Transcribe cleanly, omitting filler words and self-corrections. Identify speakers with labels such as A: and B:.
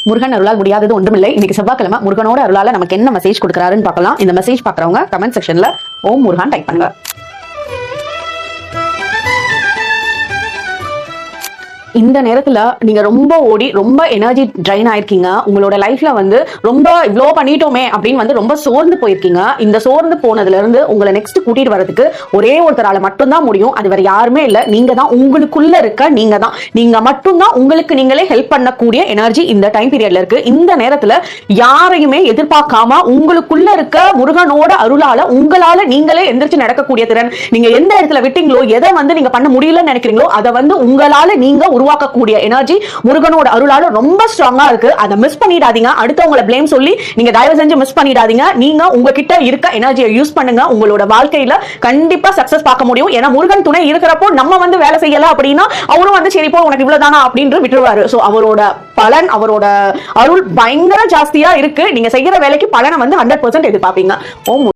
A: முருகன் அருளால் முடியாதது ஒன்றுமில்லை. இன்னைக்கு செவ்வாய்க்கிழமை முருகனோட அருளால நமக்கு என்ன மெசேஜ் கொடுக்குறாருன்னு பார்க்கலாம். இந்த மெசேஜ் பாக்குறவங்க கமெண்ட் செக்ஷன்ல ஓம் முருகன் டைப் பண்ணுங்க. இந்த நேரத்துல நீங்க ரொம்ப ஓடி ரொம்ப எனர்ஜி ட்ரைன் ஆயிருக்கீங்க. உங்களோட லைஃப்ல ரொம்ப இவ்வளோ பண்ணிட்டோமே அப்படின்னு ரொம்ப சோர்ந்து போயிருக்கீங்க. இந்த சோர்ந்து போனதுல இருந்து உங்களை நெக்ஸ்ட் கூட்டிட்டு வரதுக்கு ஒரே ஒருத்தரால மட்டும்தான் முடியும். அது வேற யாருமே இல்ல, நீங்க தான். உங்களுக்குள்ள இருக்க நீங்க மட்டும்தான் உங்களுக்கு நீங்களே ஹெல்ப் பண்ணக்கூடிய எனர்ஜி இந்த டைம் பீரியட்ல இருக்கு. இந்த நேரத்துல யாரையுமே எதிர்பார்க்காம உங்களுக்குள்ள இருக்க முருகனோட அருளால உங்களால நீங்களே எந்திரிச்சு நடக்கக்கூடிய திறன், நீங்க எந்த இடத்துல விட்டீங்களோ, எதை நீங்க பண்ண முடியலன்னு நினைக்கிறீங்களோ அதை உங்களால நீங்க உருவாக்கக்கூடிய எனர்ஜி முருகனோட அருளால ரொம்ப ஸ்ட்ராங்கா இருக்கு. அதை மிஸ் பண்ணிடாதீங்க. அடுத்தவங்களை பிளேம் சொல்லி நீங்க தயவு செஞ்சு மிஸ் பண்ணிடாதீங்க. நீங்க உங்ககிட்ட இருக்க எனர்ஜியை யூஸ் பண்ணுங்க. உங்களோட வாழ்க்கையில கண்டிப்பா சக்சஸ் பார்க்க முடியும். ஏன்னா முருகன் துணை இருக்கிறப்போ நம்ம வேலை செய்யல அப்படின்னா அவரும் சரி போ உனக்கு இவ்வளவுதானா அப்படின்னு விட்டுருவாரு. சோ அவரோட பலன், அவரோட அருள் பயங்கர ஜாஸ்தியா இருக்கு. நீங்க செய்யற வேலைக்கு பலனை 100% எதிர்பார்ப்பீங்க. ஓம்